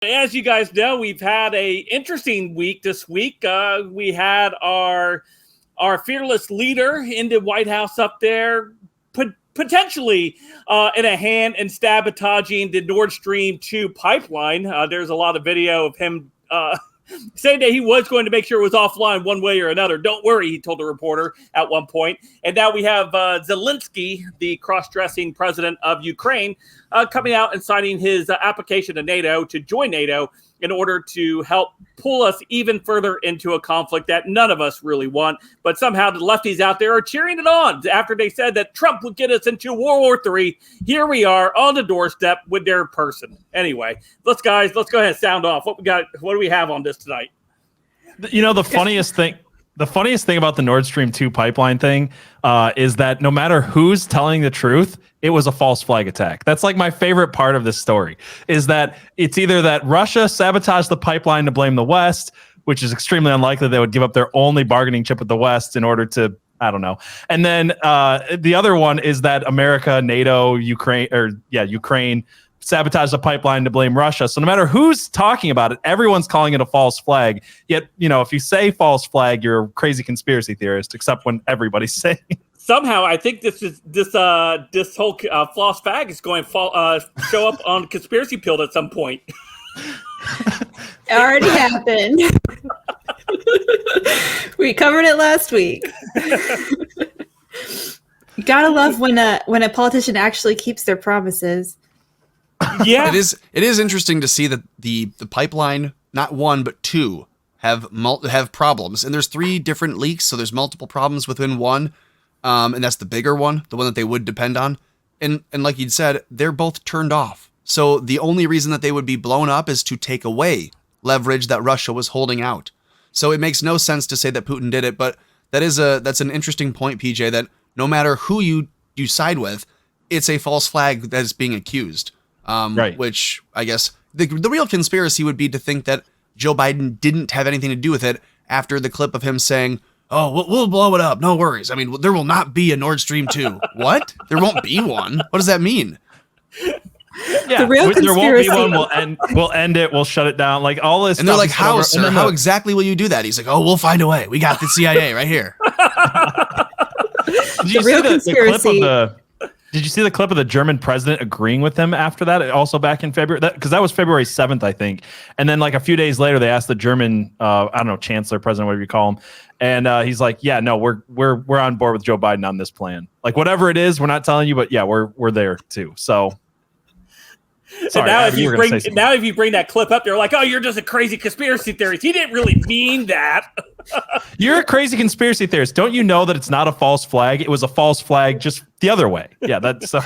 As you guys know, we've had a interesting week this week. We had our fearless leader in the White House up there, potentially in a hand in sabotaging the Nord Stream 2 pipeline. There's a lot of video of him saying that he was going to make sure it was offline one way or another. Don't worry, he told a reporter at one point. And now we have Zelensky, the cross-dressing president of Ukraine, coming out and signing his application to NATO to join NATO in order to help pull us even further into a conflict that none of us really want. But somehow the lefties out there are cheering it on after they said that Trump would get us into World War III. Here we are on the doorstep with their person. Anyway, let's go ahead and sound off. What do we have on this tonight? You know, the funniest thing about the Nord Stream 2 pipeline thing is that no matter who's telling the truth, it was a false flag attack. That's like my favorite part of this story, is that it's either that Russia sabotaged the pipeline to blame the West, which is extremely unlikely. They would give up their only bargaining chip with the West in order to, I don't know. And then the other one is that America, NATO, Ukraine sabotaged the pipeline to blame Russia. So no matter who's talking about it, everyone's calling it a false flag. Yet, you know, if you say false flag, you're a crazy conspiracy theorist, except when everybody's saying it. Somehow, I think this whole false flag is going to show up on Conspiracy Pilled at some point. It already happened. We covered it last week. You gotta love when a politician actually keeps their promises. Yeah, it is interesting to see that the pipeline, not one but two, have problems, and there's 3 different leaks, so there's multiple problems within one. And that's the bigger one, the one that they would depend on. And like you'd said, they're both turned off. So the only reason that they would be blown up is to take away leverage that Russia was holding out. So it makes no sense to say that Putin did it, but that's an interesting point, PJ, that no matter who you side with, it's a false flag that is being accused. Right. Which I guess the real conspiracy would be to think that Joe Biden didn't have anything to do with it after the clip of him saying, "Oh, we'll blow it up. No worries. I mean, there will not be a Nord Stream 2. What? There won't be one? What does that mean? Yeah, the real conspiracy. There won't be one. We'll end it. We'll shut it down. Like all this. And they're like, "How, sir? How exactly will you do that?" He's like, "Oh, we'll find a way. We got the CIA right here." Did you see Did you see the clip of the German president agreeing with him after that? Also back in February, because that was February 7th, I think. And then like a few days later, they asked the German, I don't know, chancellor, president, whatever you call him, and he's like, "Yeah, no, we're on board with Joe Biden on this plan. Like whatever it is, we're not telling you, but yeah, we're there too." So. Sorry, now if you bring that clip up, they're like, "Oh, you're just a crazy conspiracy theorist. He didn't really mean that." You're a crazy conspiracy theorist. Don't you know that it's not a false flag? It was a false flag just the other way. Yeah, that's so.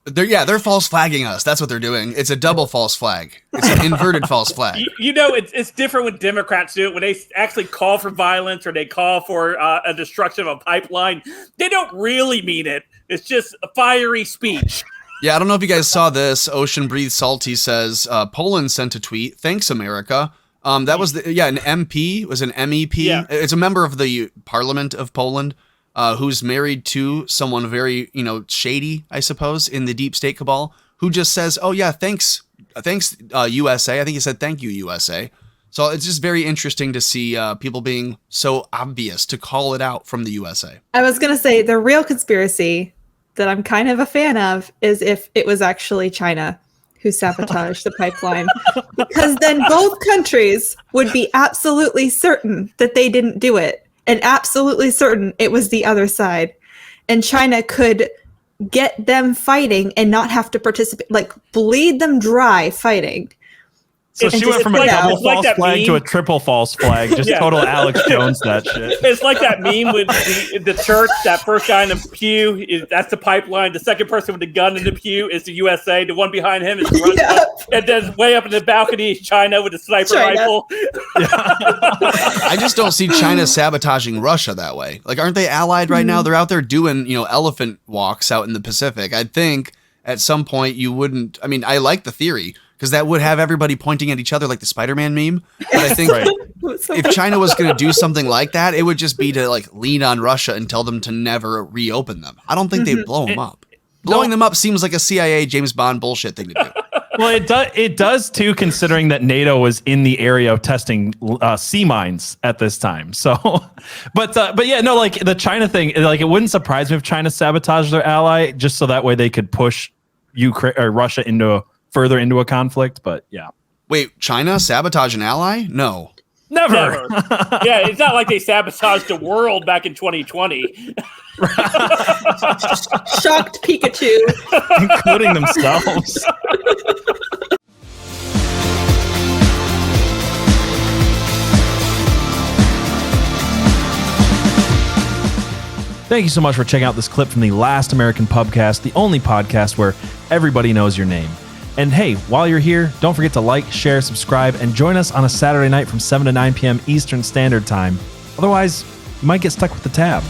They're false flagging us. That's what they're doing. It's a double false flag. It's an inverted false flag. You know, it's different when Democrats do it. When they actually call for violence or they call for a destruction of a pipeline, they don't really mean it. It's just a fiery speech. Yeah, I don't know if you guys saw this. Ocean Breathe Salty says, Poland sent a tweet. "Thanks, America." That was an MP. It was an MEP. Yeah. It's a member of the Parliament of Poland who's married to someone very, shady, I suppose, in the deep state cabal, who just says, "Oh, yeah, thanks, USA." I think he said, "Thank you, USA." So it's just very interesting to see people being so obvious to call it out from the USA. I was going to say the real conspiracy that I'm kind of a fan of is if it was actually China who sabotaged the pipeline, because then both countries would be absolutely certain that they didn't do it and absolutely certain it was the other side. And China could get them fighting and not have to participate, like bleed them dry fighting. So she went from a double false flag to a triple false flag. Just total Alex Jones that shit. It's like that meme with the church, that first guy in the pew, that's the pipeline. The second person with the gun in the pew is the USA. The one behind him is Russia. And then way up in the balcony is China with a sniper rifle. I just don't see China sabotaging Russia that way. Like, aren't they allied right now? They're out there doing, elephant walks out in the Pacific. I think at some point you wouldn't. I mean, I like the theory, because that would have everybody pointing at each other like the Spider-Man meme. But I think if China was going to do something like that, it would just be to like lean on Russia and tell them to never reopen them. I don't think they'd blow them up. Blowing them up seems like a CIA James Bond bullshit thing to do. Well, it does too, considering that NATO was in the area of testing sea mines at this time. So, but yeah, no, like the China thing, like it wouldn't surprise me if China sabotaged their ally just so that way they could push Ukraine or Russia further into a conflict. But yeah. Wait, China sabotage an ally? No. Never. Yeah, it's not like they sabotaged the world back in 2020. Shocked Pikachu. Including themselves. Thank you so much for checking out this clip from the Last American Pubcast, the only podcast where everybody knows your name. And hey, while you're here, don't forget to like, share, subscribe, and join us on a Saturday night from 7 to 9 p.m. Eastern Standard Time. Otherwise, you might get stuck with the tab.